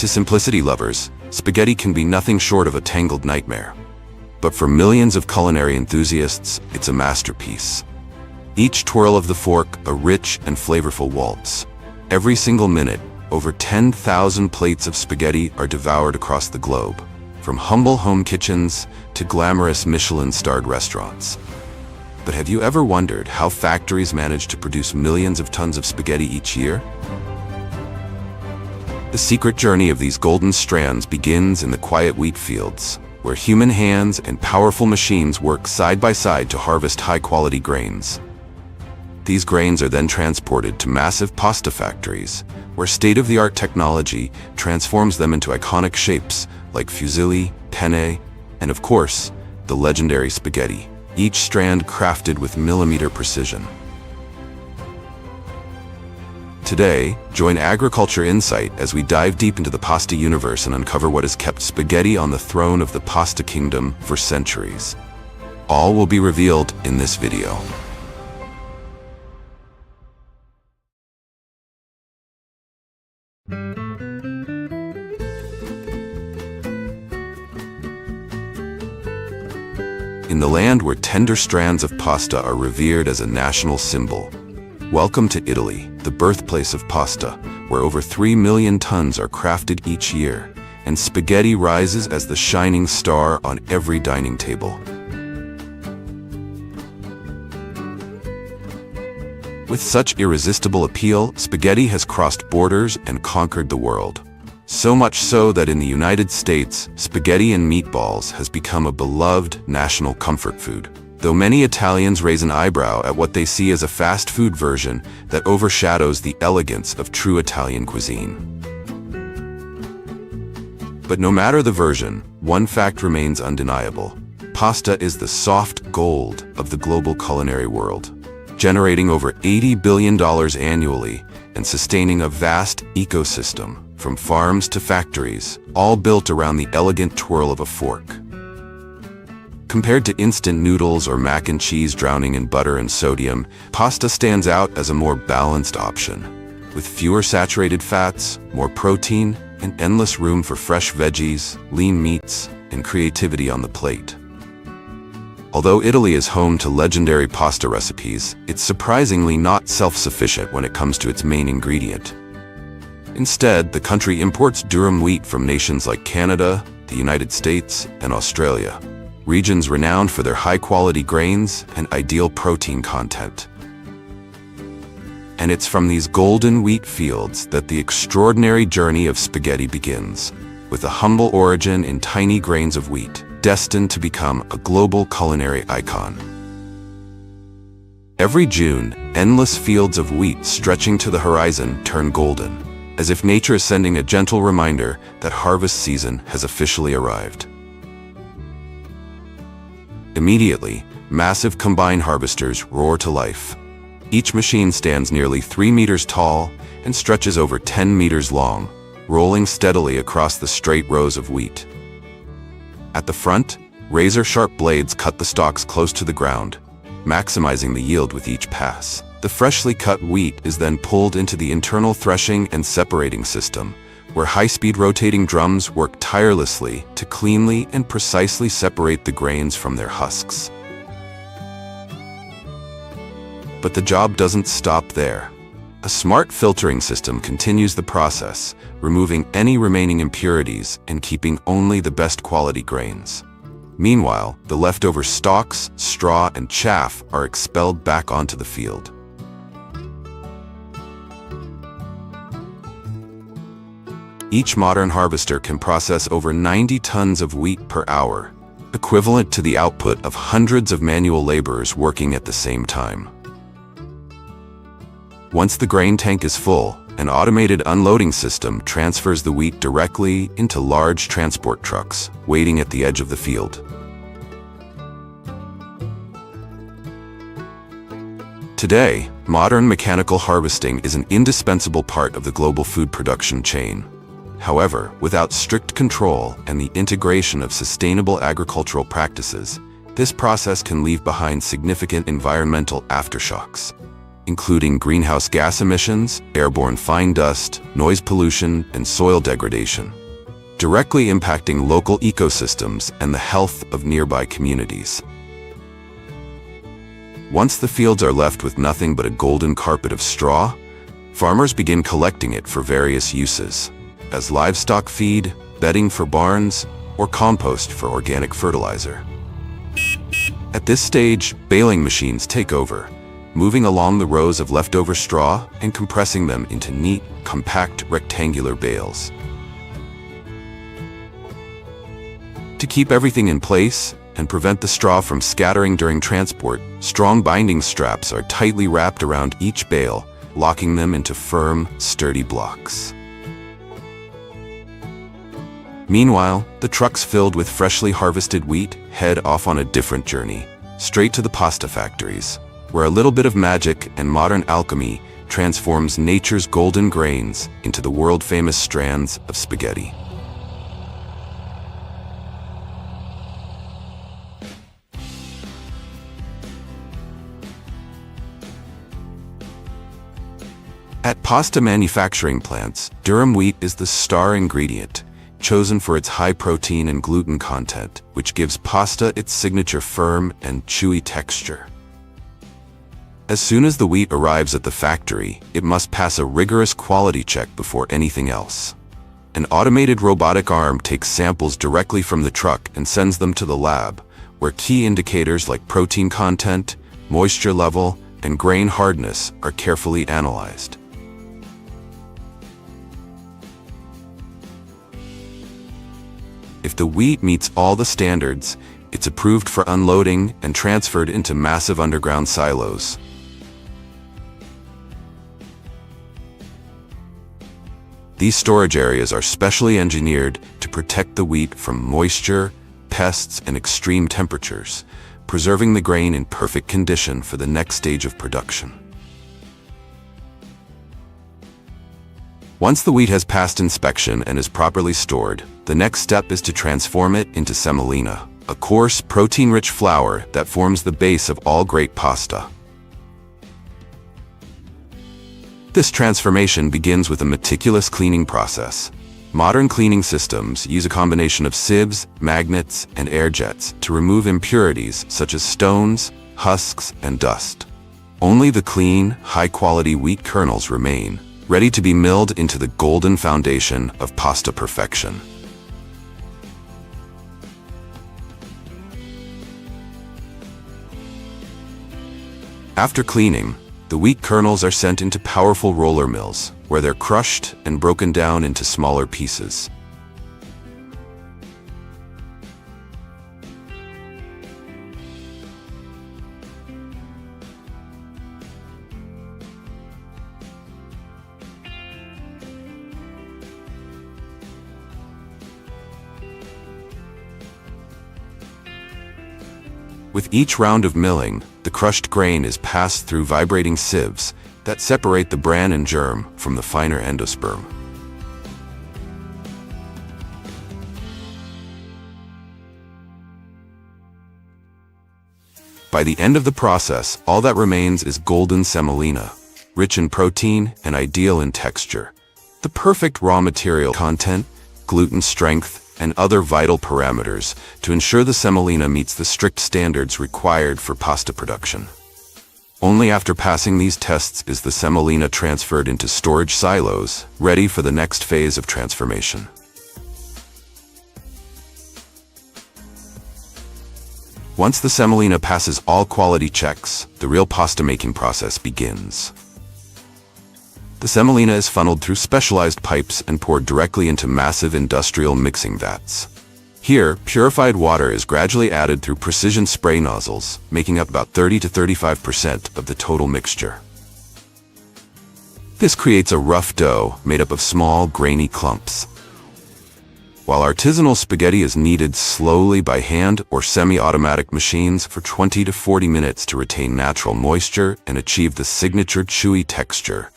To simplicity lovers, spaghetti can be nothing short of a tangled nightmare. But for millions of culinary enthusiasts, it's a masterpiece. Each twirl of the fork, a rich and flavorful waltz. Every single minute, over 10,000 plates of spaghetti are devoured across the globe, from humble home kitchens to glamorous Michelin-starred restaurants. But have you ever wondered how factories manage to produce millions of tons of spaghetti each year? The secret journey of these golden strands begins in the quiet wheat fields, where human hands and powerful machines work side by side to harvest high-quality grains. These grains are then transported to massive pasta factories, where state-of-the-art technology transforms them into iconic shapes like fusilli, penne, and of course, the legendary spaghetti, each strand crafted with millimeter precision. Today, join Agriculture Insight as we dive deep into the pasta universe and uncover what has kept spaghetti on the throne of the pasta kingdom for centuries. All will be revealed in this video. In the land where tender strands of pasta are revered as a national symbol, welcome to Italy, the birthplace of pasta, where over 3 million tons are crafted each year, and spaghetti rises as the shining star on every dining table. With such irresistible appeal, spaghetti has crossed borders and conquered the world. So much so that in the United States, spaghetti and meatballs has become a beloved national comfort food. Though many Italians raise an eyebrow at what they see as a fast food version that overshadows the elegance of true Italian cuisine. But no matter the version, one fact remains undeniable. Pasta is the soft gold of the global culinary world, generating over $80 billion annually and sustaining a vast ecosystem, from farms to factories, all built around the elegant twirl of a fork. Compared to instant noodles or mac and cheese drowning in butter and sodium, pasta stands out as a more balanced option, with fewer saturated fats, more protein, and endless room for fresh veggies, lean meats, and creativity on the plate. Although Italy is home to legendary pasta recipes, it's surprisingly not self-sufficient when it comes to its main ingredient. Instead, the country imports durum wheat from nations like Canada, the United States, and Australia, regions renowned for their high-quality grains and ideal protein content. And it's from these golden wheat fields that the extraordinary journey of spaghetti begins, with a humble origin in tiny grains of wheat, destined to become a global culinary icon. Every June, endless fields of wheat stretching to the horizon turn golden, as if nature is sending a gentle reminder that harvest season has officially arrived. Immediately, massive combine harvesters roar to life. Each machine stands nearly 3 meters tall and stretches over 10 meters long, rolling steadily across the straight rows of wheat. At the front, razor-sharp blades cut the stalks close to the ground, maximizing the yield with each pass. The freshly cut wheat is then pulled into the internal threshing and separating system, where high-speed rotating drums work tirelessly to cleanly and precisely separate the grains from their husks. But the job doesn't stop there. A smart filtering system continues the process, removing any remaining impurities and keeping only the best quality grains. Meanwhile, the leftover stalks, straw, and chaff are expelled back onto the field. Each modern harvester can process over 90 tons of wheat per hour, equivalent to the output of hundreds of manual laborers working at the same time. Once the grain tank is full, an automated unloading system transfers the wheat directly into large transport trucks, waiting at the edge of the field. Today, modern mechanical harvesting is an indispensable part of the global food production chain. However, without strict control and the integration of sustainable agricultural practices, this process can leave behind significant environmental aftershocks, including greenhouse gas emissions, airborne fine dust, noise pollution, and soil degradation, directly impacting local ecosystems and the health of nearby communities. Once the fields are left with nothing but a golden carpet of straw, farmers begin collecting it for various uses, as livestock feed, bedding for barns, or compost for organic fertilizer. At this stage, baling machines take over, moving along the rows of leftover straw and compressing them into neat, compact, rectangular bales. To keep everything in place and prevent the straw from scattering during transport, strong binding straps are tightly wrapped around each bale, locking them into firm, sturdy blocks. Meanwhile, the trucks filled with freshly harvested wheat head off on a different journey, straight to the pasta factories, where a little bit of magic and modern alchemy transforms nature's golden grains into the world-famous strands of spaghetti. At pasta manufacturing plants, durum wheat is the star ingredient, chosen for its high protein and gluten content, which gives pasta its signature firm and chewy texture. As soon as the wheat arrives at the factory, it must pass a rigorous quality check before anything else. An automated robotic arm takes samples directly from the truck and sends them to the lab, where key indicators like protein content, moisture level, and grain hardness are carefully analyzed. If the wheat meets all the standards, it's approved for unloading and transferred into massive underground silos. These storage areas are specially engineered to protect the wheat from moisture, pests, and extreme temperatures, preserving the grain in perfect condition for the next stage of production. Once the wheat has passed inspection and is properly stored, the next step is to transform it into semolina, a coarse, protein-rich flour that forms the base of all great pasta. This transformation begins with a meticulous cleaning process. Modern cleaning systems use a combination of sieves, magnets, and air jets to remove impurities such as stones, husks, and dust. Only the clean, high-quality wheat kernels remain, ready to be milled into the golden foundation of pasta perfection. After cleaning, the wheat kernels are sent into powerful roller mills, where they're crushed and broken down into smaller pieces. With each round of milling, the crushed grain is passed through vibrating sieves that separate the bran and germ from the finer endosperm. By the end of the process, all that remains is golden semolina, rich in protein and ideal in texture. The perfect raw material content, gluten strength, and other vital parameters to ensure the semolina meets the strict standards required for pasta production. Only after passing these tests is the semolina transferred into storage silos, ready for the next phase of transformation. Once the semolina passes all quality checks, the real pasta making process begins. The semolina is funneled through specialized pipes and poured directly into massive industrial mixing vats. Here, purified water is gradually added through precision spray nozzles, making up about 30 to 35% of the total mixture. This creates a rough dough made up of small, grainy clumps. While artisanal spaghetti is kneaded slowly by hand or semi-automatic machines for 20 to 40 minutes to retain natural moisture and achieve the signature chewy texture,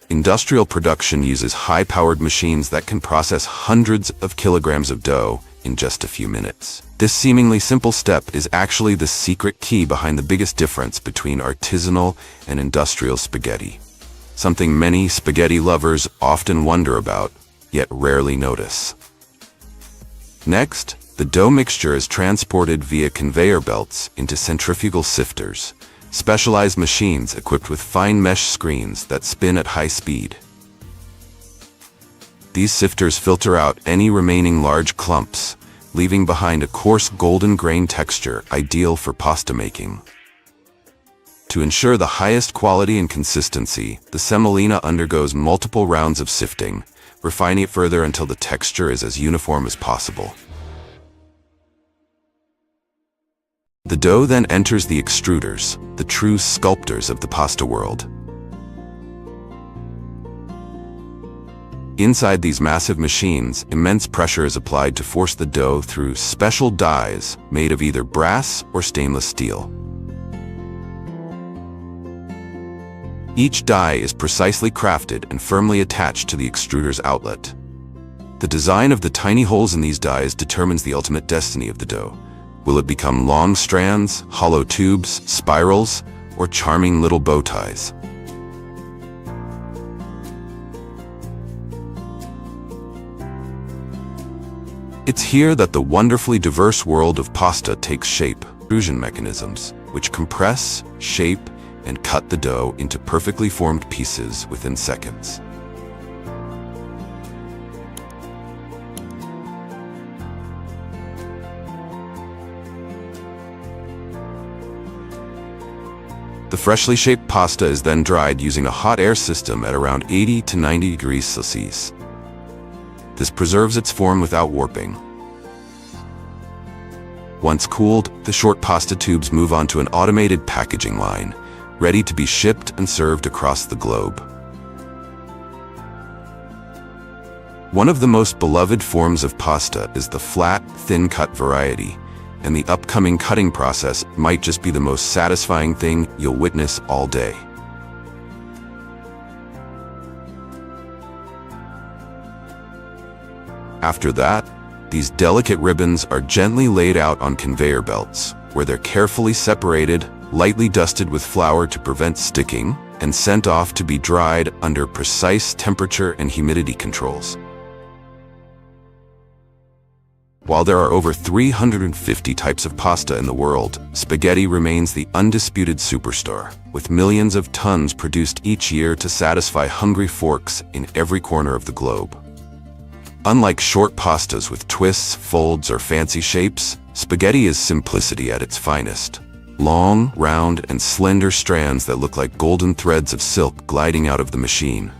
industrial production uses high-powered machines that can process hundreds of kilograms of dough in just a few minutes. This seemingly simple step is actually the secret key behind the biggest difference between artisanal and industrial spaghetti. Something many spaghetti lovers often wonder about, yet rarely notice. Next, the dough mixture is transported via conveyor belts into centrifugal sifters, specialized machines equipped with fine mesh screens that spin at high speed. These sifters filter out any remaining large clumps, leaving behind a coarse golden grain texture ideal for pasta making. To ensure the highest quality and consistency, the semolina undergoes multiple rounds of sifting, refining it further until the texture is as uniform as possible. The dough then enters the extruders, the true sculptors of the pasta world. Inside these massive machines, immense pressure is applied to force the dough through special dies made of either brass or stainless steel. Each die is precisely crafted and firmly attached to the extruder's outlet. The design of the tiny holes in these dies determines the ultimate destiny of the dough. Will it become long strands, hollow tubes, spirals, or charming little bow ties? It's here that the wonderfully diverse world of pasta takes shape. Extrusion mechanisms, which compress, shape, and cut the dough into perfectly formed pieces within seconds. The freshly shaped pasta is then dried using a hot air system at around 80 to 90 degrees Celsius. This preserves its form without warping. Once cooled, the short pasta tubes move on to an automated packaging line, ready to be shipped and served across the globe. One of the most beloved forms of pasta is the flat, thin-cut variety, and the upcoming cutting process might just be the most satisfying thing you'll witness all day. After that, these delicate ribbons are gently laid out on conveyor belts, where they're carefully separated, lightly dusted with flour to prevent sticking, and sent off to be dried under precise temperature and humidity controls. While there are over 350 types of pasta in the world, spaghetti remains the undisputed superstar, with millions of tons produced each year to satisfy hungry forks in every corner of the globe. Unlike short pastas with twists, folds, or fancy shapes, spaghetti is simplicity at its finest. Long, round, and slender strands that look like golden threads of silk gliding out of the machine.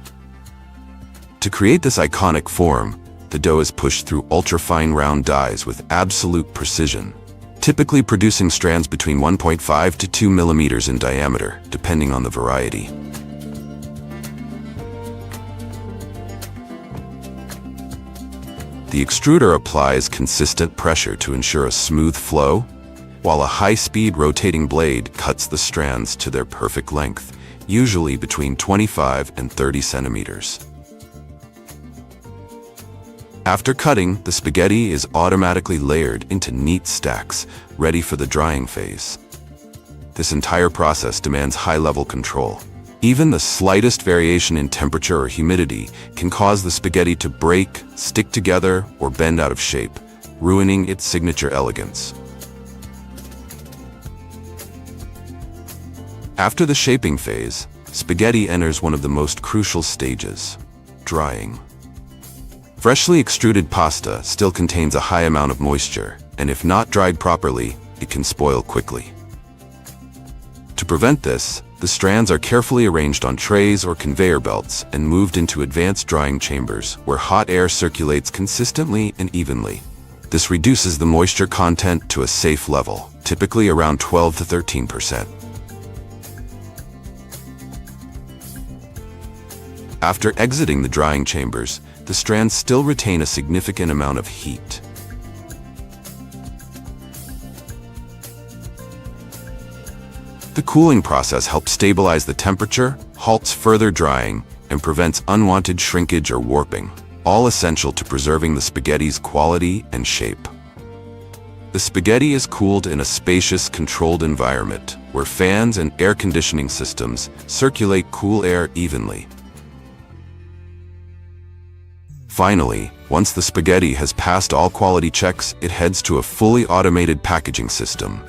To create this iconic form, the dough is pushed through ultra-fine round dies with absolute precision, typically producing strands between 1.5 to 2 millimeters in diameter, depending on the variety. The extruder applies consistent pressure to ensure a smooth flow, while a high-speed rotating blade cuts the strands to their perfect length, usually between 25 and 30 centimeters. After cutting, the spaghetti is automatically layered into neat stacks, ready for the drying phase. This entire process demands high-level control. Even the slightest variation in temperature or humidity can cause the spaghetti to break, stick together, or bend out of shape, ruining its signature elegance. After the shaping phase, spaghetti enters one of the most crucial stages: drying. Freshly extruded pasta still contains a high amount of moisture, and if not dried properly, it can spoil quickly. To prevent this, the strands are carefully arranged on trays or conveyor belts and moved into advanced drying chambers where hot air circulates consistently and evenly. This reduces the moisture content to a safe level, typically around 12 to 13%. After exiting the drying chambers, the strands still retain a significant amount of heat. The cooling process helps stabilize the temperature, halts further drying, and prevents unwanted shrinkage or warping, all essential to preserving the spaghetti's quality and shape. The spaghetti is cooled in a spacious, controlled environment where fans and air conditioning systems circulate cool air evenly. Finally, once the spaghetti has passed all quality checks, it heads to a fully automated packaging system.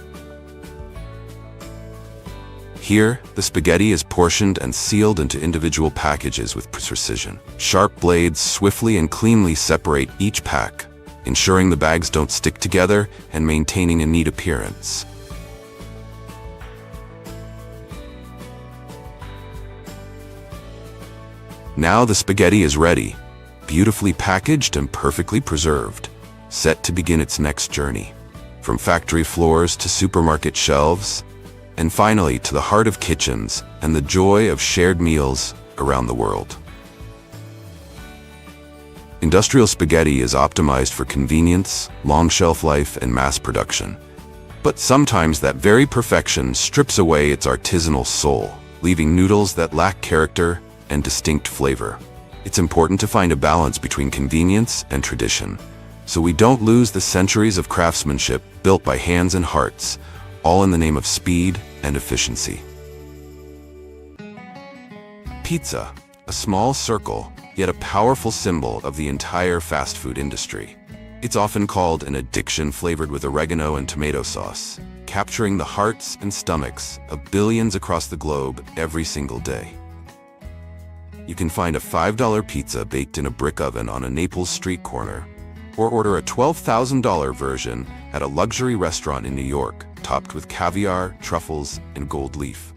Here, the spaghetti is portioned and sealed into individual packages with precision. Sharp blades swiftly and cleanly separate each pack, ensuring the bags don't stick together and maintaining a neat appearance. Now the spaghetti is ready, beautifully packaged and perfectly preserved, set to begin its next journey. From factory floors to supermarket shelves, and finally to the heart of kitchens and the joy of shared meals around the world. Industrial spaghetti is optimized for convenience, long shelf life, and mass production. But sometimes that very perfection strips away its artisanal soul, leaving noodles that lack character and distinct flavor. It's important to find a balance between convenience and tradition, so we don't lose the centuries of craftsmanship built by hands and hearts, all in the name of speed and efficiency. Pizza, a small circle, yet a powerful symbol of the entire fast food industry. It's often called an addiction flavored with oregano and tomato sauce, capturing the hearts and stomachs of billions across the globe every single day. You can find a $5 pizza baked in a brick oven on a Naples street corner, or order a $12,000 version at a luxury restaurant in New York, topped with caviar, truffles, and gold leaf.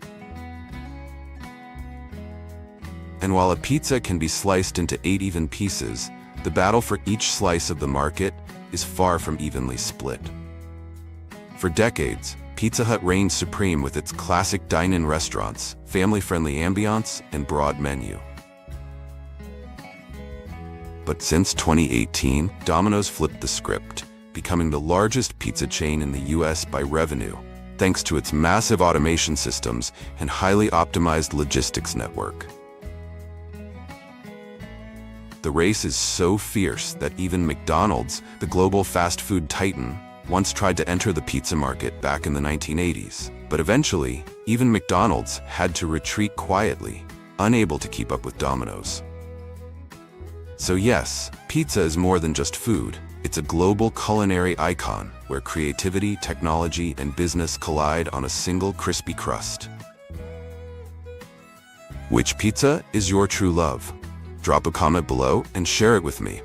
And while a pizza can be sliced into 8 even pieces, the battle for each slice of the market is far from evenly split. For decades, Pizza Hut reigned supreme with its classic dine-in restaurants, family-friendly ambiance, and broad menu. But since 2018, Domino's flipped the script, becoming the largest pizza chain in the US by revenue, thanks to its massive automation systems and highly optimized logistics network. The race is so fierce that even McDonald's, the global fast food titan, once tried to enter the pizza market back in the 1980s. But eventually, even McDonald's had to retreat quietly, unable to keep up with Domino's. So yes, pizza is more than just food. It's a global culinary icon where creativity, technology, and business collide on a single crispy crust. Which pizza is your true love? Drop a comment below and share it with me.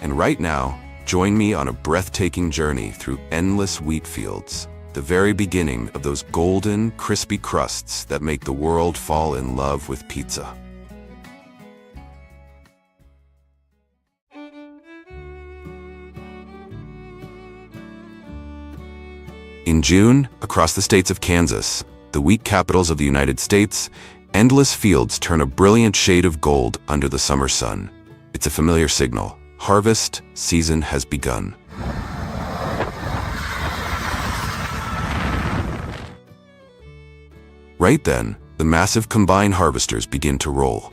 And right now, join me on a breathtaking journey through endless wheat fields, the very beginning of those golden, crispy crusts that make the world fall in love with pizza. In June, across the states of Kansas, the wheat capitals of the United States, endless fields turn a brilliant shade of gold under the summer sun. It's a familiar signal. Harvest season has begun. Right then, the massive combine harvesters begin to roll.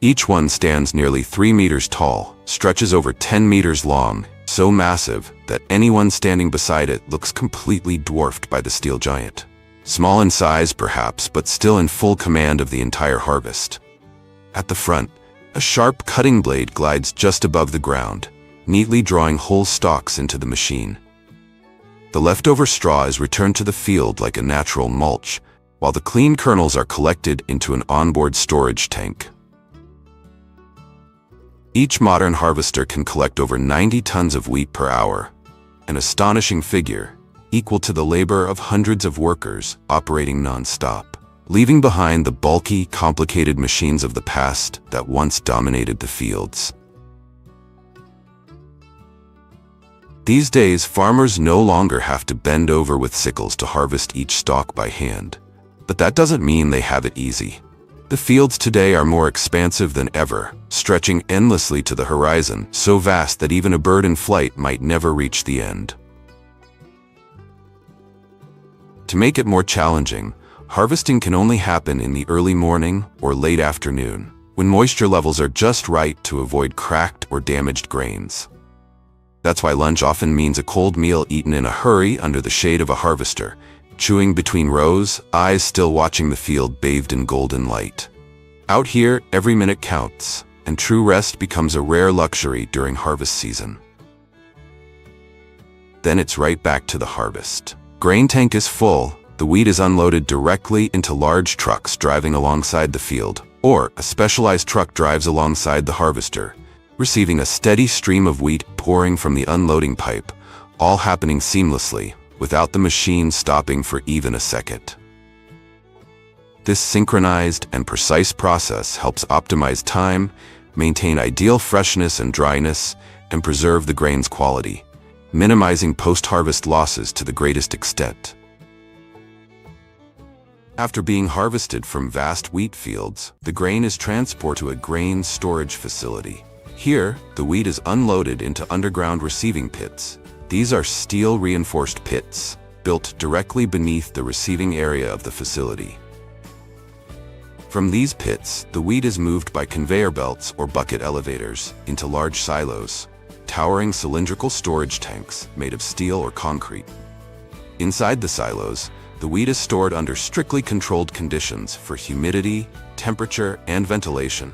Each one stands nearly 3 meters tall, stretches over 10 meters long, so massive that anyone standing beside it looks completely dwarfed by the steel giant. Small in size perhaps, but still in full command of the entire harvest. At the front, a sharp cutting blade glides just above the ground, neatly drawing whole stalks into the machine. The leftover straw is returned to the field like a natural mulch, while the clean kernels are collected into an onboard storage tank. Each modern harvester can collect over 90 tons of wheat per hour, an astonishing figure, equal to the labor of hundreds of workers operating non-stop, leaving behind the bulky, complicated machines of the past that once dominated the fields. These days, farmers no longer have to bend over with sickles to harvest each stalk by hand. But that doesn't mean they have it easy. The fields today are more expansive than ever, stretching endlessly to the horizon, so vast that even a bird in flight might never reach the end. To make it more challenging, harvesting can only happen in the early morning or late afternoon, when moisture levels are just right to avoid cracked or damaged grains. That's why lunch often means a cold meal eaten in a hurry under the shade of a harvester, chewing between rows, eyes still watching the field bathed in golden light. Out here, every minute counts, and true rest becomes a rare luxury during harvest season. Then it's right back to the harvest. Grain tank is full, the wheat is unloaded directly into large trucks driving alongside the field, or a specialized truck drives alongside the harvester, receiving a steady stream of wheat pouring from the unloading pipe, all happening seamlessly, without the machine stopping for even a second. This synchronized and precise process helps optimize time, maintain ideal freshness and dryness, and preserve the grain's quality, minimizing post-harvest losses to the greatest extent. After being harvested from vast wheat fields, the grain is transported to a grain storage facility. Here, the wheat is unloaded into underground receiving pits. These are steel-reinforced pits, built directly beneath the receiving area of the facility. From these pits, the wheat is moved by conveyor belts or bucket elevators into large silos, towering cylindrical storage tanks made of steel or concrete. Inside the silos, the wheat is stored under strictly controlled conditions for humidity, temperature, and ventilation.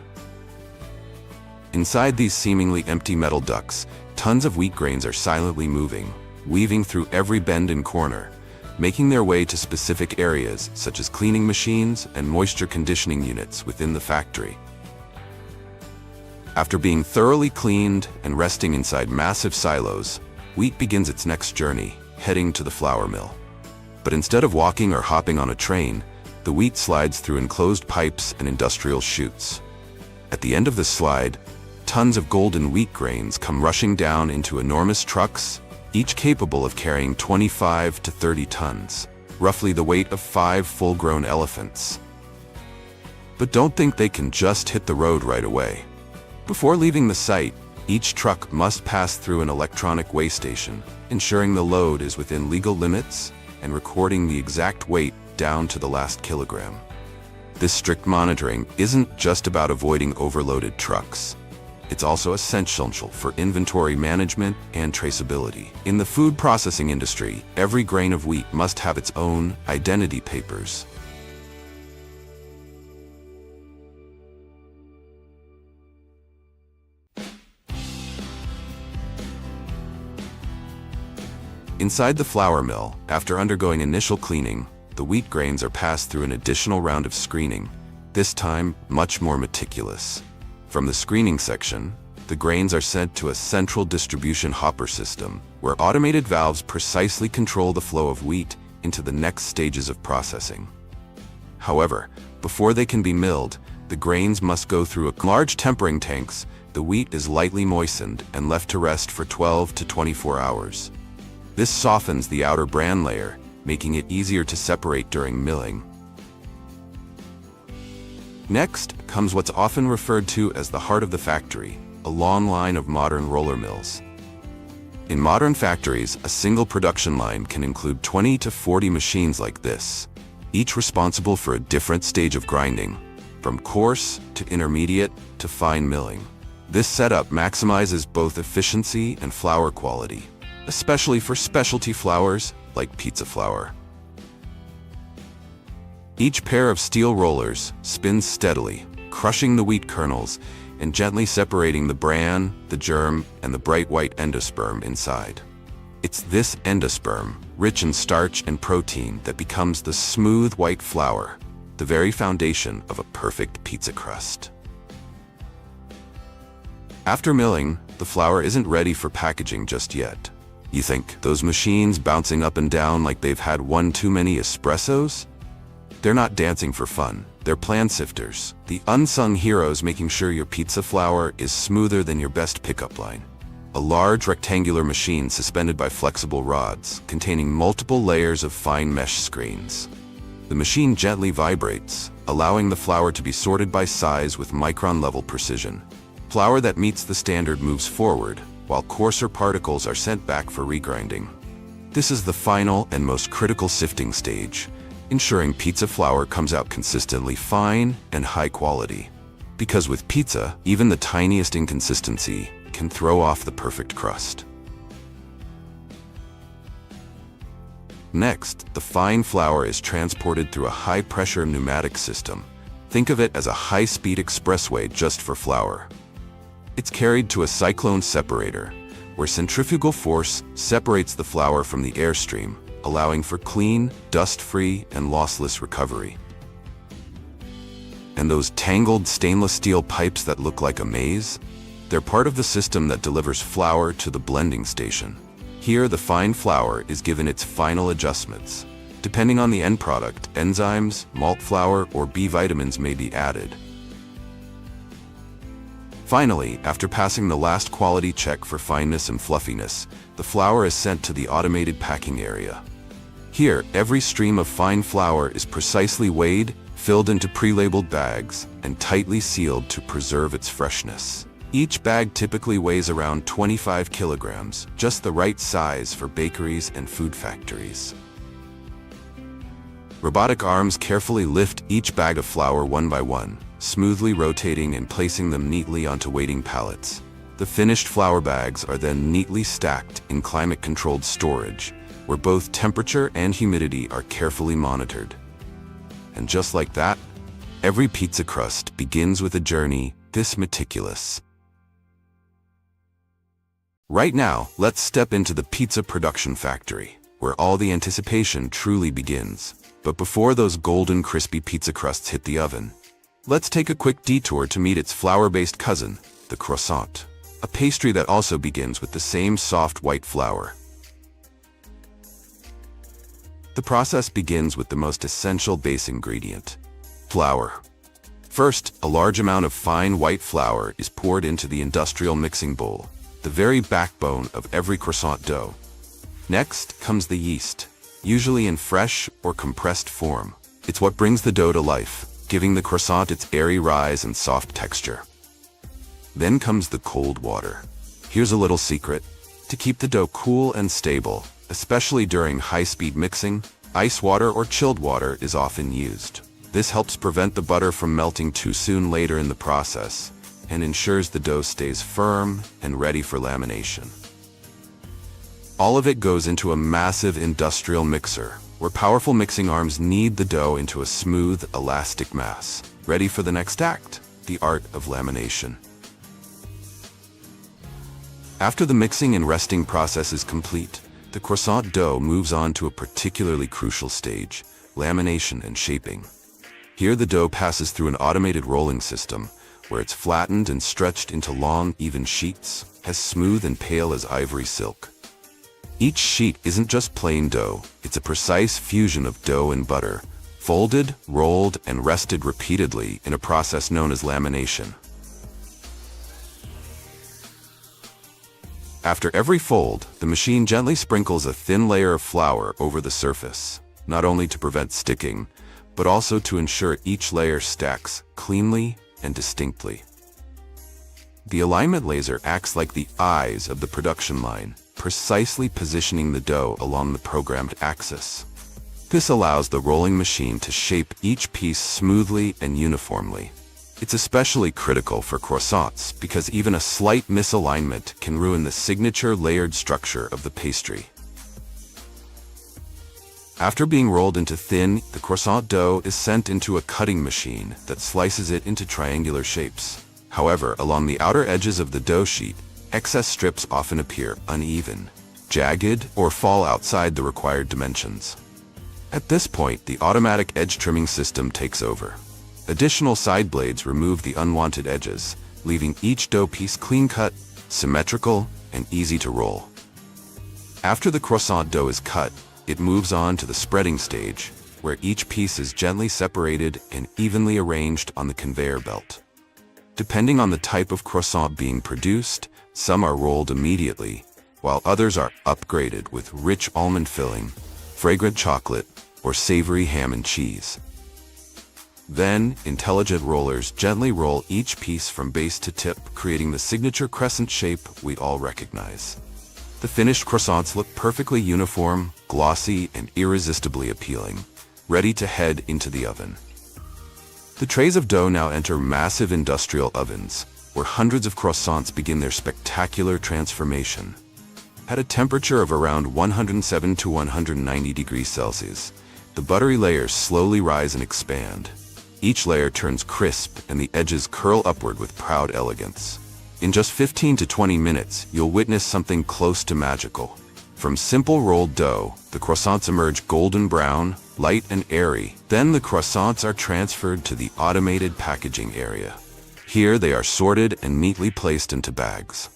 Inside these seemingly empty metal ducts, tons of wheat grains are silently moving, weaving through every bend and corner, making their way to specific areas such as cleaning machines and moisture conditioning units within the factory. After being thoroughly cleaned and resting inside massive silos, wheat begins its next journey, heading to the flour mill. But instead of walking or hopping on a train, the wheat slides through enclosed pipes and industrial chutes. At the end of the slide, tons of golden wheat grains come rushing down into enormous trucks, each capable of carrying 25 to 30 tons, roughly the weight of 5 full-grown elephants. But don't think they can just hit the road right away. Before leaving the site, each truck must pass through an electronic weigh station, ensuring the load is within legal limits and recording the exact weight down to the last kilogram. This strict monitoring isn't just about avoiding overloaded trucks. It's also essential for inventory management and traceability. In the food processing industry, every grain of wheat must have its own identity papers. Inside the flour mill, after undergoing initial cleaning, the wheat grains are passed through an additional round of screening, this time much more meticulous. From the screening section, the grains are sent to a central distribution hopper system, where automated valves precisely control the flow of wheat into the next stages of processing. However, before they can be milled, the grains must go through large tempering tanks. The wheat is lightly moistened and left to rest for 12 to 24 hours. This softens the outer bran layer, making it easier to separate during milling. Next comes what's often referred to as the heart of the factory, a long line of modern roller mills. In modern factories, a single production line can include 20 to 40 machines like this, each responsible for a different stage of grinding, from coarse to intermediate to fine milling. This setup maximizes both efficiency and flour quality, especially for specialty flours like pizza flour. Each pair of steel rollers spins steadily, crushing the wheat kernels and gently separating the bran, the germ, and the bright white endosperm inside. It's this endosperm, rich in starch and protein, that becomes the smooth white flour, the very foundation of a perfect pizza crust. After milling, the flour isn't ready for packaging just yet. You think those machines bouncing up and down like they've had one too many espressos? They're not dancing for fun. They're plan sifters, the unsung heroes making sure your pizza flour is smoother than your best pickup line. A large rectangular machine suspended by flexible rods, containing multiple layers of fine mesh screens. The machine gently vibrates, allowing the flour to be sorted by size with micron-level precision. Flour that meets the standard moves forward, while coarser particles are sent back for regrinding. This is the final and most critical sifting stage, ensuring pizza flour comes out consistently fine and high quality. Because with pizza, even the tiniest inconsistency can throw off the perfect crust. Next, the fine flour is transported through a high-pressure pneumatic system. Think of it as a high-speed expressway just for flour. It's carried to a cyclone separator, where centrifugal force separates the flour from the airstream, allowing for clean, dust-free, and lossless recovery. And those tangled stainless steel pipes that look like a maze? They're part of the system that delivers flour to the blending station. Here, the fine flour is given its final adjustments. Depending on the end product, enzymes, malt flour, or B vitamins may be added. Finally, after passing the last quality check for fineness and fluffiness, the flour is sent to the automated packing area. Here, every stream of fine flour is precisely weighed, filled into pre-labeled bags, and tightly sealed to preserve its freshness. Each bag typically weighs around 25 kilograms, just the right size for bakeries and food factories. Robotic arms carefully lift each bag of flour one by one, smoothly rotating and placing them neatly onto waiting pallets. The finished flour bags are then neatly stacked in climate-controlled storage, where both temperature and humidity are carefully monitored. And just like that, every pizza crust begins with a journey this meticulous. Right now, let's step into the pizza production factory, where all the anticipation truly begins. But before those golden, crispy pizza crusts hit the oven, let's take a quick detour to meet its flour-based cousin, the croissant, a pastry that also begins with the same soft white flour. The process begins with the most essential base ingredient, flour. First, a large amount of fine white flour is poured into the industrial mixing bowl, the very backbone of every croissant dough. Next comes the yeast, usually in fresh or compressed form. It's what brings the dough to life, giving the croissant its airy rise and soft texture. Then comes the cold water. Here's a little secret. To keep the dough cool and stable, especially during high-speed mixing, ice water or chilled water is often used. This helps prevent the butter from melting too soon later in the process, and ensures the dough stays firm and ready for lamination. All of it goes into a massive industrial mixer, where powerful mixing arms knead the dough into a smooth, elastic mass, ready for the next act, the art of lamination. After the mixing and resting process is complete, the croissant dough moves on to a particularly crucial stage, lamination and shaping. Here the dough passes through an automated rolling system, where it's flattened and stretched into long, even sheets, as smooth and pale as ivory silk. Each sheet isn't just plain dough, it's a precise fusion of dough and butter, folded, rolled, and rested repeatedly in a process known as lamination. After every fold, the machine gently sprinkles a thin layer of flour over the surface, not only to prevent sticking, but also to ensure each layer stacks cleanly and distinctly. The alignment laser acts like the eyes of the production line, precisely positioning the dough along the programmed axis. This allows the rolling machine to shape each piece smoothly and uniformly. It's especially critical for croissants because even a slight misalignment can ruin the signature layered structure of the pastry. After being rolled into thin, the croissant dough is sent into a cutting machine that slices it into triangular shapes. However, along the outer edges of the dough sheet, excess strips often appear uneven, jagged, or fall outside the required dimensions. At this point, the automatic edge trimming system takes over. Additional side blades remove the unwanted edges, leaving each dough piece clean-cut, symmetrical, and easy to roll. After the croissant dough is cut, it moves on to the spreading stage, where each piece is gently separated and evenly arranged on the conveyor belt. Depending on the type of croissant being produced, some are rolled immediately, while others are upgraded with rich almond filling, fragrant chocolate, or savory ham and cheese. Then, intelligent rollers gently roll each piece from base to tip, creating the signature crescent shape we all recognize. The finished croissants look perfectly uniform, glossy, and irresistibly appealing, ready to head into the oven. The trays of dough now enter massive industrial ovens, where hundreds of croissants begin their spectacular transformation. At a temperature of around 107 to 190 degrees Celsius, the buttery layers slowly rise and expand. Each layer turns crisp and the edges curl upward with proud elegance. In just 15 to 20 minutes, you'll witness something close to magical. From simple rolled dough, the croissants emerge golden brown, light and airy. Then the croissants are transferred to the automated packaging area. Here they are sorted and neatly placed into bags.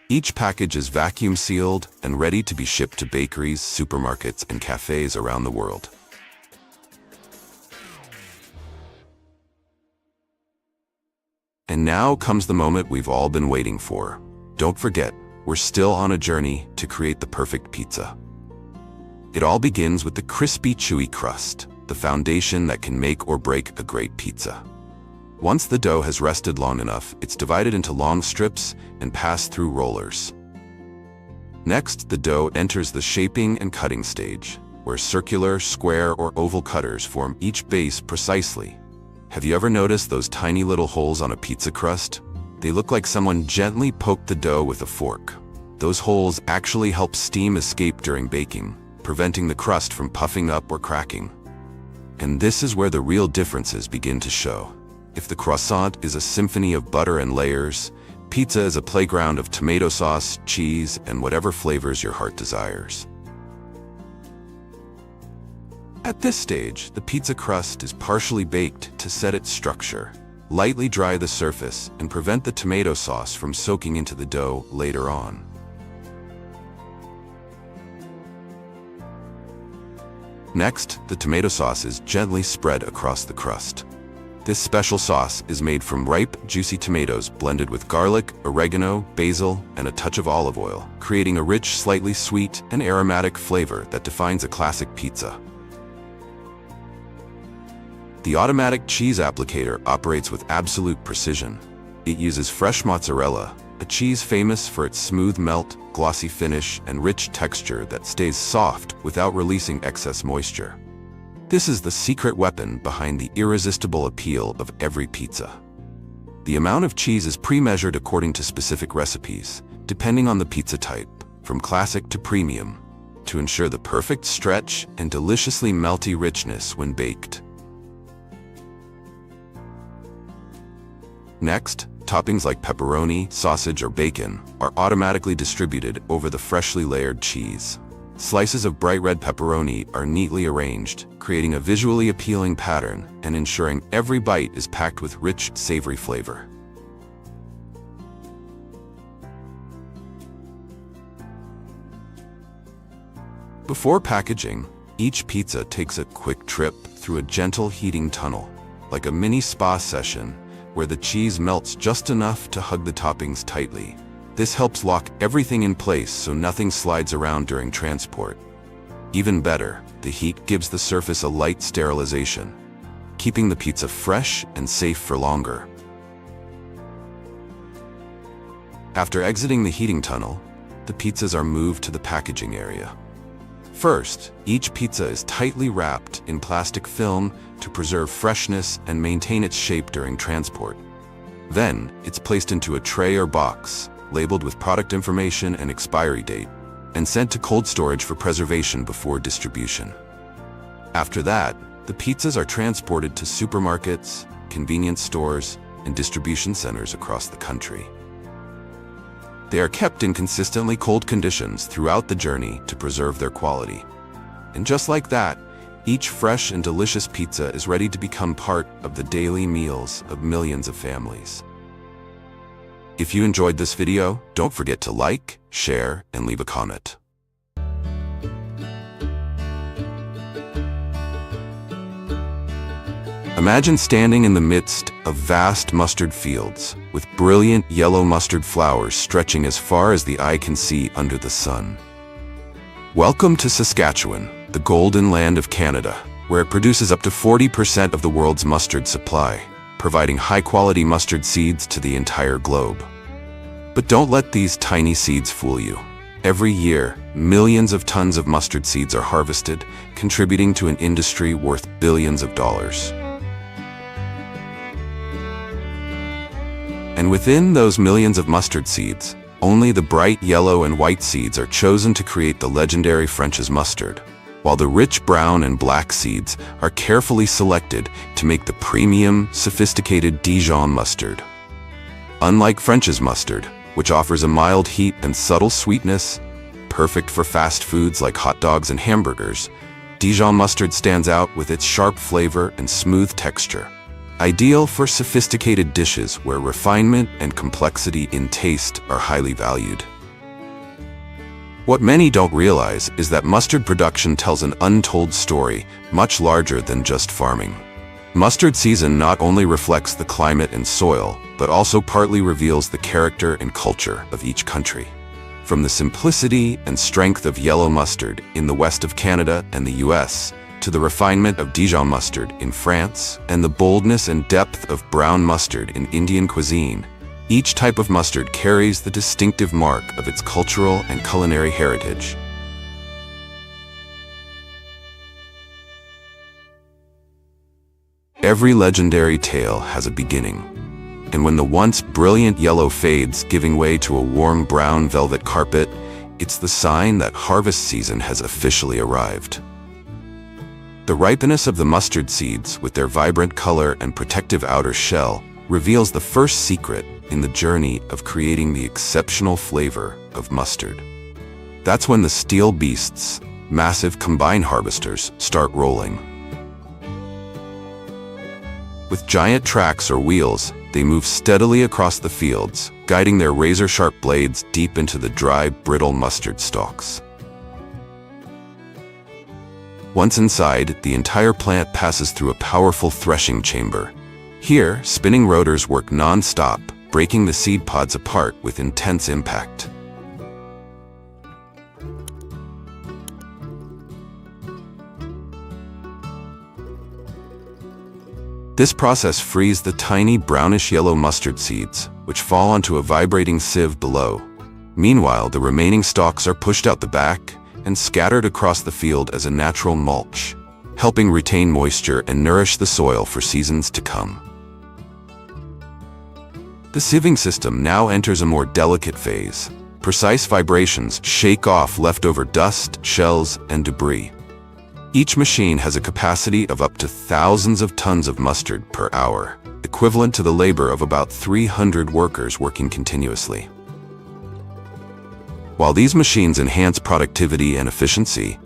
Each package is vacuum sealed and ready to be shipped to bakeries, supermarkets, and cafes around the world. And now comes the moment we've all been waiting for. Don't forget, we're still on a journey to create the perfect pizza. It all begins with the crispy, chewy crust, the foundation that can make or break a great pizza. Once the dough has rested long enough, it's divided into long strips and passed through rollers. Next, the dough enters the shaping and cutting stage, where circular, square, or oval cutters form each base precisely. Have you ever noticed those tiny little holes on a pizza crust? They look like someone gently poked the dough with a fork. Those holes actually help steam escape during baking, preventing the crust from puffing up or cracking. And this is where the real differences begin to show. If the croissant is a symphony of butter and layers, pizza is a playground of tomato sauce, cheese, and whatever flavors your heart desires. At this stage, the pizza crust is partially baked to set its structure, lightly dry the surface, and prevent the tomato sauce from soaking into the dough later on. Next, the tomato sauce is gently spread across the crust. This special sauce is made from ripe, juicy tomatoes blended with garlic, oregano, basil, and a touch of olive oil, creating a rich, slightly sweet, and aromatic flavor that defines a classic pizza. The automatic cheese applicator operates with absolute precision. It uses fresh mozzarella, a cheese famous for its smooth melt, glossy finish, and rich texture that stays soft without releasing excess moisture. This is the secret weapon behind the irresistible appeal of every pizza. The amount of cheese is pre-measured according to specific recipes, depending on the pizza type, from classic to premium, to ensure the perfect stretch and deliciously melty richness when baked. Next, toppings like pepperoni, sausage, or bacon are automatically distributed over the freshly layered cheese. Slices of bright red pepperoni are neatly arranged, creating a visually appealing pattern and ensuring every bite is packed with rich, savory flavor. Before packaging, each pizza takes a quick trip through a gentle heating tunnel, like a mini spa session where the cheese melts just enough to hug the toppings tightly. This helps lock everything in place so nothing slides around during transport. Even better, the heat gives the surface a light sterilization, keeping the pizza fresh and safe for longer. After exiting the heating tunnel, the pizzas are moved to the packaging area. First, each pizza is tightly wrapped in plastic film to preserve freshness and maintain its shape during transport. Then, it's placed into a tray or box, labeled with product information and expiry date, and sent to cold storage for preservation before distribution. After that, the pizzas are transported to supermarkets, convenience stores, and distribution centers across the country. They are kept in consistently cold conditions throughout the journey to preserve their quality. And just like that, each fresh and delicious pizza is ready to become part of the daily meals of millions of families. If you enjoyed this video, don't forget to like, share, and leave a comment. Imagine standing in the midst of vast mustard fields, with brilliant yellow mustard flowers stretching as far as the eye can see under the sun. Welcome to Saskatchewan, the golden land of Canada, where it produces up to 40% of the world's mustard supply, providing high-quality mustard seeds to the entire globe. But don't let these tiny seeds fool you. Every year, millions of tons of mustard seeds are harvested, contributing to an industry worth billions of dollars. And within those millions of mustard seeds, Only the bright yellow and white seeds are chosen to create the legendary French's mustard, while the rich brown and black seeds are carefully selected to make the premium, sophisticated Dijon mustard. Unlike French's mustard, which offers a mild heat and subtle sweetness, perfect for fast foods like hot dogs and hamburgers, Dijon mustard stands out with its sharp flavor and smooth texture. Ideal for sophisticated dishes where refinement and complexity in taste are highly valued. What many don't realize is that mustard production tells an untold story much larger than just farming. Mustard season not only reflects the climate and soil, but also partly reveals the character and culture of each country. From the simplicity and strength of yellow mustard in the west of Canada and the US, to the refinement of Dijon mustard in France, and the boldness and depth of brown mustard in Indian cuisine, each type of mustard carries the distinctive mark of its cultural and culinary heritage. Every legendary tale has a beginning, and when the once brilliant yellow fades, giving way to a warm brown velvet carpet, it's the sign that harvest season has officially arrived. The ripeness of the mustard seeds, with their vibrant color and protective outer shell, reveals the first secret in the journey of creating the exceptional flavor of mustard. That's when the steel beasts, massive combine harvesters, start rolling. With giant tracks or wheels, they move steadily across the fields, guiding their razor-sharp blades deep into the dry, brittle mustard stalks. Once inside, the entire plant passes through a powerful threshing chamber. Here, spinning rotors work non-stop, breaking the seed pods apart with intense impact. This process frees the tiny brownish-yellow mustard seeds, which fall onto a vibrating sieve below. Meanwhile, the remaining stalks are pushed out the back and scattered across the field as a natural mulch, helping retain moisture and nourish the soil for seasons to come. The sieving system now enters a more delicate phase. Precise vibrations shake off leftover dust, shells, and debris. Each machine has a capacity of up to thousands of tons of mustard per hour, equivalent to the labor of about 300 workers working continuously. While these machines enhance productivity and efficiency,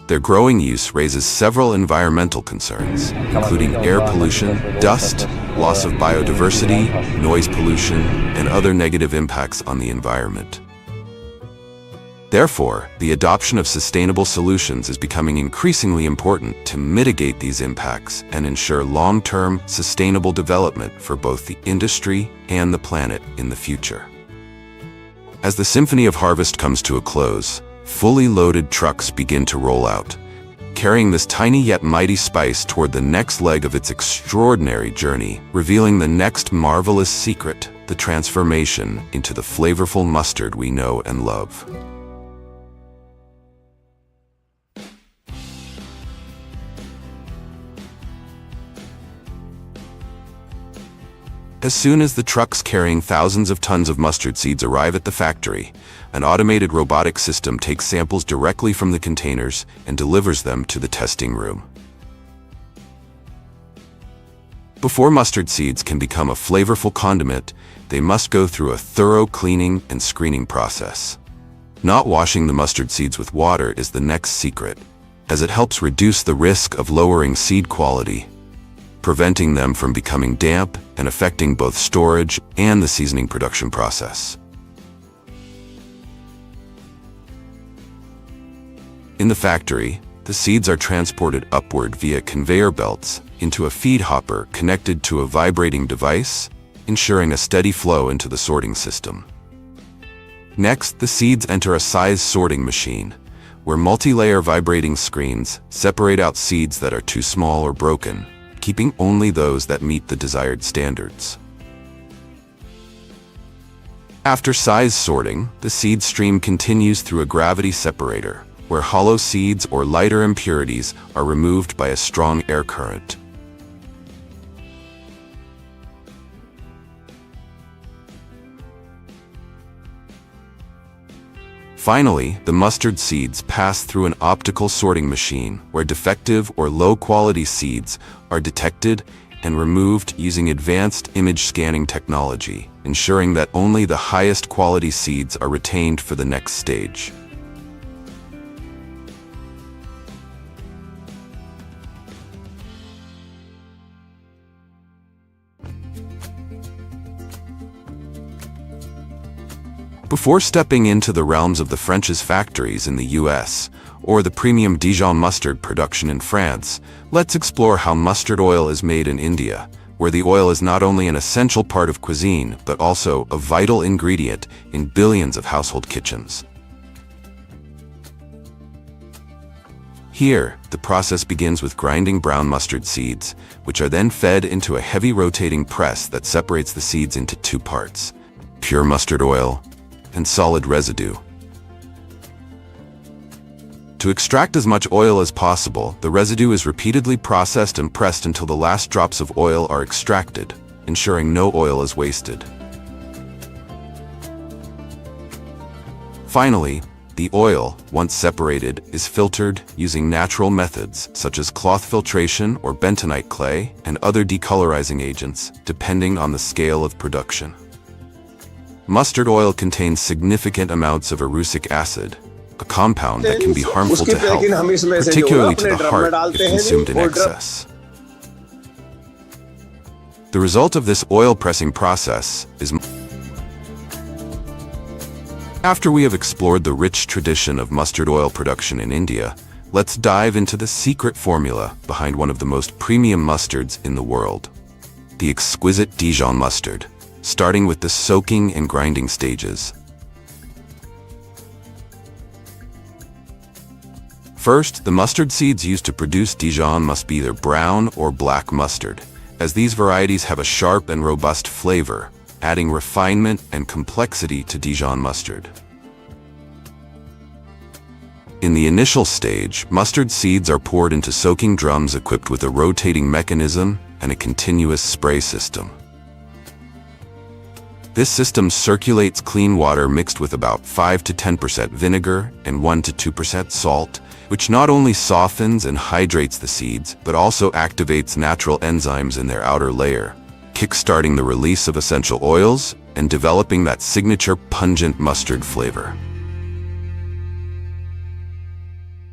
their growing use raises several environmental concerns, including air pollution, dust, loss of biodiversity, noise pollution, and other negative impacts on the environment. Therefore, the adoption of sustainable solutions is becoming increasingly important to mitigate these impacts and ensure long-term, sustainable development for both the industry and the planet in the future. As the Symphony of Harvest comes to a close, fully loaded trucks begin to roll out, carrying this tiny yet mighty spice toward the next leg of its extraordinary journey, revealing the next marvelous secret, the transformation into the flavorful mustard we know and love. As soon as the trucks carrying thousands of tons of mustard seeds arrive at the factory, an automated robotic system takes samples directly from the containers and delivers them to the testing room. Before mustard seeds can become a flavorful condiment, they must go through a thorough cleaning and screening process. Not washing the mustard seeds with water is the next secret, as it helps reduce the risk of lowering seed quality, preventing them from becoming damp and affecting both storage and the seasoning production process. In the factory, the seeds are transported upward via conveyor belts into a feed hopper connected to a vibrating device, ensuring a steady flow into the sorting system. Next, the seeds enter a size sorting machine, where multi-layer vibrating screens separate out seeds that are too small or broken, keeping only those that meet the desired standards. After size sorting, the seed stream continues through a gravity separator, where hollow seeds or lighter impurities are removed by a strong air current. Finally, the mustard seeds pass through an optical sorting machine where defective or low-quality seeds are detected and removed using advanced image scanning technology, ensuring that only the highest quality seeds are retained for the next stage. Before stepping into the realms of the French's factories in the US, or the premium Dijon mustard production in France, let's explore how mustard oil is made in India, where the oil is not only an essential part of cuisine, but also a vital ingredient in billions of household kitchens. Here, the process begins with grinding brown mustard seeds, which are then fed into a heavy rotating press that separates the seeds into two parts: pure mustard oil and solid residue. To extract as much oil as possible, the residue is repeatedly processed and pressed until the last drops of oil are extracted, ensuring no oil is wasted. Finally, the oil, once separated, is filtered using natural methods such as cloth filtration or bentonite clay and other decolorizing agents, depending on the scale of production. Mustard oil contains significant amounts of erucic acid, a compound that can be harmful to health, particularly to the heart if consumed in excess. The result of this oil pressing process is... After we have explored the rich tradition of mustard oil production in India, let's dive into the secret formula behind one of the most premium mustards in the world: the exquisite Dijon mustard, starting with the soaking and grinding stages. First, the mustard seeds used to produce Dijon must be either brown or black mustard, as these varieties have a sharp and robust flavor, adding refinement and complexity to Dijon mustard. In the initial stage, mustard seeds are poured into soaking drums equipped with a rotating mechanism and a continuous spray system. This system circulates clean water mixed with about 5 to 10% vinegar and 1 to 2% salt, which not only softens and hydrates the seeds, but also activates natural enzymes in their outer layer, kickstarting the release of essential oils and developing that signature pungent mustard flavor.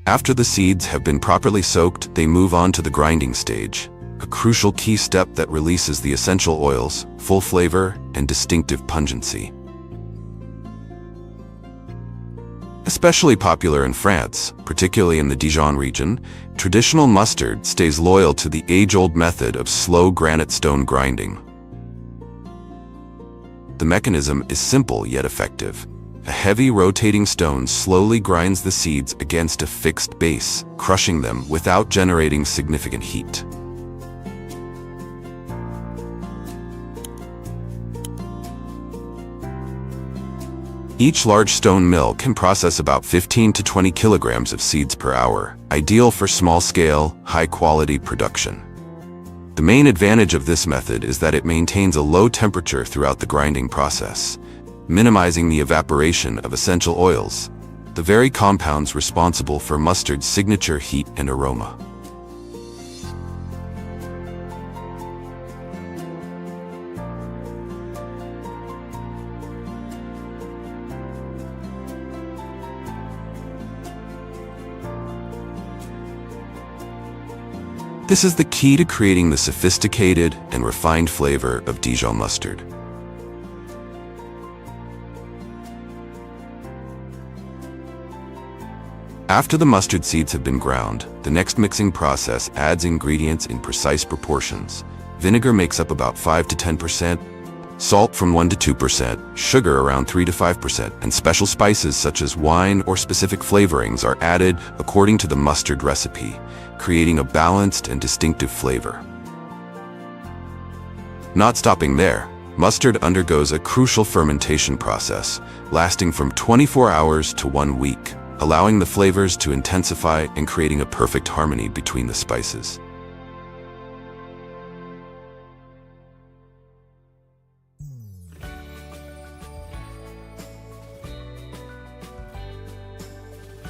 After the seeds have been properly soaked, they move on to the grinding stage, a crucial key step that releases the essential oils, full flavor, and distinctive pungency. Especially popular in France, particularly in the Dijon region, traditional mustard stays loyal to the age-old method of slow granite stone grinding. The mechanism is simple yet effective. A heavy rotating stone slowly grinds the seeds against a fixed base, crushing them without generating significant heat. Each large stone mill can process about 15 to 20 kilograms of seeds per hour, ideal for small-scale, high-quality production. The main advantage of this method is that it maintains a low temperature throughout the grinding process, minimizing the evaporation of essential oils, the very compounds responsible for mustard's signature heat and aroma. This is the key to creating the sophisticated and refined flavor of Dijon mustard. After the mustard seeds have been ground, the next mixing process adds ingredients in precise proportions. Vinegar makes up about 5 to 10%, salt from 1 to 2%, sugar around 3 to 5%, and special spices such as wine or specific flavorings are added according to the mustard recipe, creating a balanced and distinctive flavor. Not stopping there, mustard undergoes a crucial fermentation process, lasting from 24 hours to 1 week, allowing the flavors to intensify and creating a perfect harmony between the spices.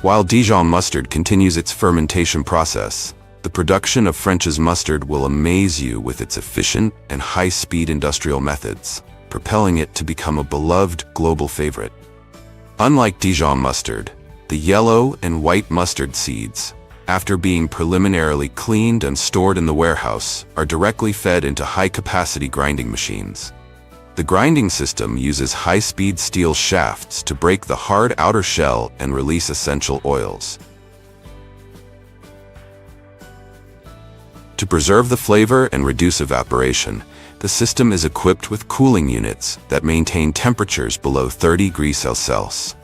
While Dijon mustard continues its fermentation process, the production of French's mustard will amaze you with its efficient and high-speed industrial methods, propelling it to become a beloved global favorite. Unlike Dijon mustard, the yellow and white mustard seeds, after being preliminarily cleaned and stored in the warehouse, are directly fed into high-capacity grinding machines. The grinding system uses high-speed steel shafts to break the hard outer shell and release essential oils. To preserve the flavor and reduce evaporation, the system is equipped with cooling units that maintain temperatures below 30 degrees Celsius.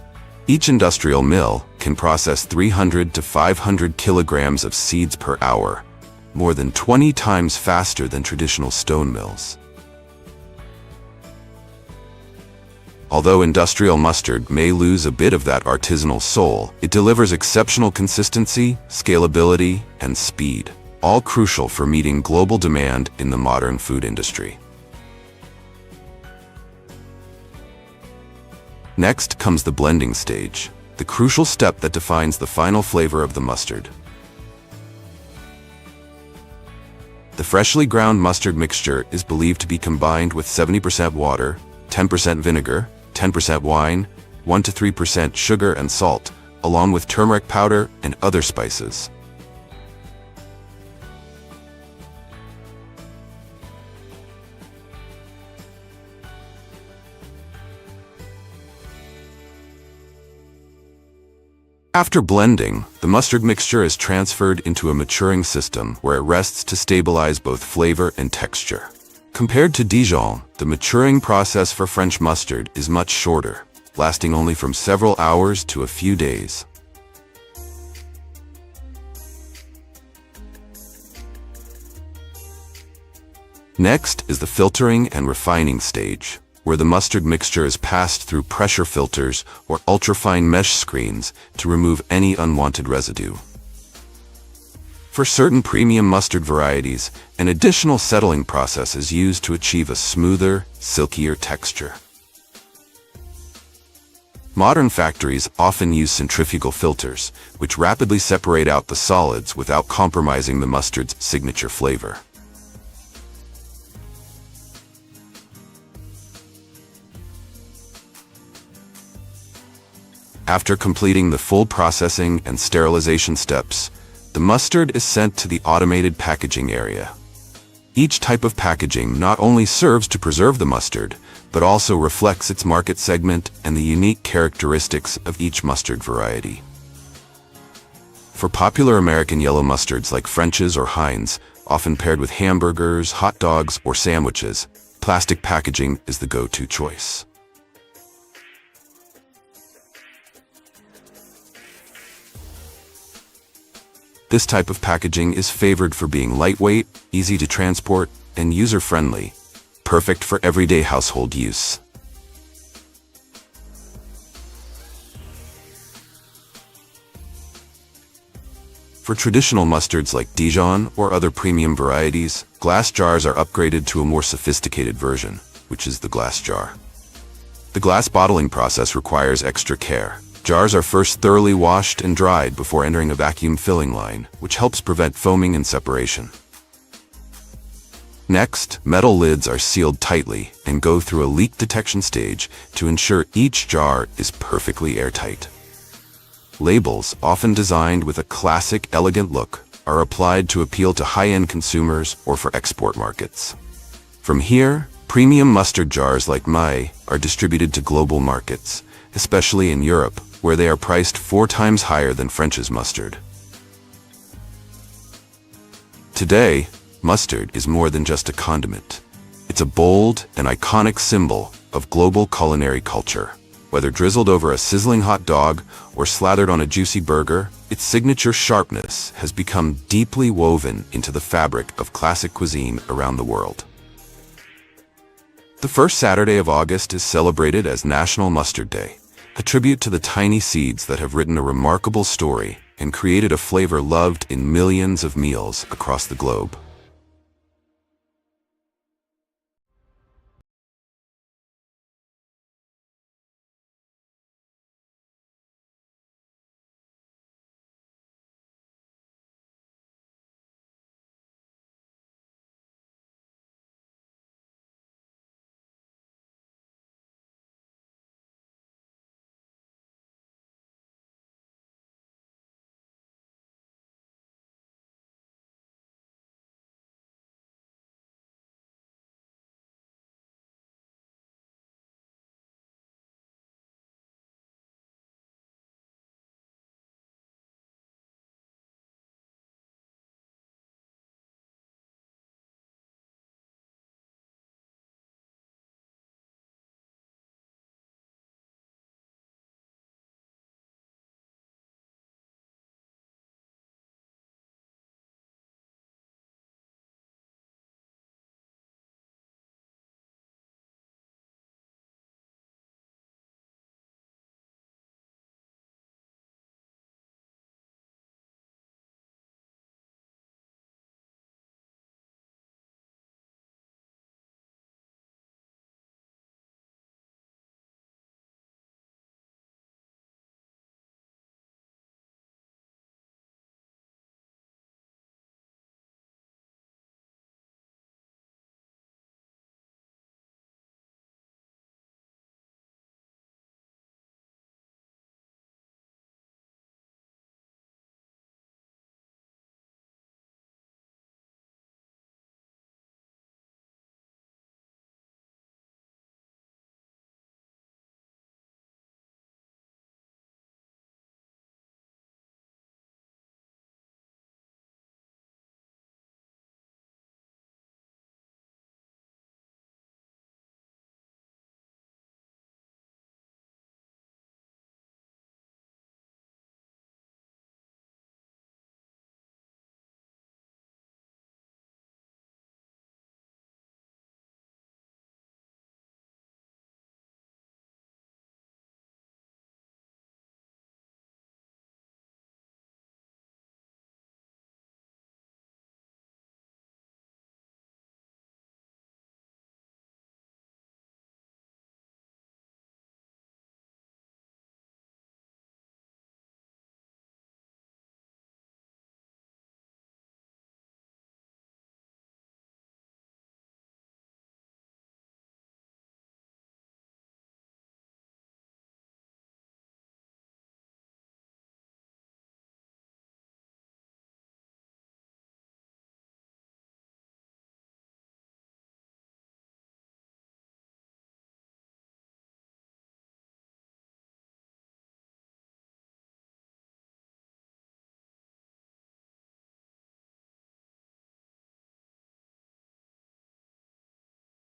Each industrial mill can process 300 to 500 kilograms of seeds per hour, more than 20 times faster than traditional stone mills. Although industrial mustard may lose a bit of that artisanal soul, it delivers exceptional consistency, scalability, and speed, all crucial for meeting global demand in the modern food industry. Next comes the blending stage, the crucial step that defines the final flavor of the mustard. The freshly ground mustard mixture is believed to be combined with 70% water, 10% vinegar, 10% wine, 1 to 3% sugar and salt, along with turmeric powder and other spices. After blending, the mustard mixture is transferred into a maturing system where it rests to stabilize both flavor and texture. Compared to Dijon, the maturing process for French mustard is much shorter, lasting only from several hours to a few days. Next is the filtering and refining stage, where the mustard mixture is passed through pressure filters or ultrafine mesh screens to remove any unwanted residue. For certain premium mustard varieties, an additional settling process is used to achieve a smoother, silkier texture. Modern factories often use centrifugal filters, which rapidly separate out the solids without compromising the mustard's signature flavor. After completing the full processing and sterilization steps, the mustard is sent to the automated packaging area. Each type of packaging not only serves to preserve the mustard, but also reflects its market segment and the unique characteristics of each mustard variety. For popular American yellow mustards like French's or Heinz, often paired with hamburgers, hot dogs, or sandwiches, plastic packaging is the go-to choice. This type of packaging is favored for being lightweight, easy to transport, and user-friendly, perfect for everyday household use. For traditional mustards like Dijon or other premium varieties, glass jars are upgraded to a more sophisticated version, which is the glass jar. The glass bottling process requires extra care. Jars are first thoroughly washed and dried before entering a vacuum filling line, which helps prevent foaming and separation. Next, metal lids are sealed tightly and go through a leak detection stage to ensure each jar is perfectly airtight. Labels, often designed with a classic, elegant look, are applied to appeal to high-end consumers or for export markets. From here, premium mustard jars like Mai are distributed to global markets, especially in Europe, where they are priced 4 times higher than French's mustard. Today, mustard is more than just a condiment. It's a bold and iconic symbol of global culinary culture. Whether drizzled over a sizzling hot dog or slathered on a juicy burger, its signature sharpness has become deeply woven into the fabric of classic cuisine around the world. The first Saturday of August is celebrated as National Mustard Day, a tribute to the tiny seeds that have written a remarkable story and created a flavor loved in millions of meals across the globe.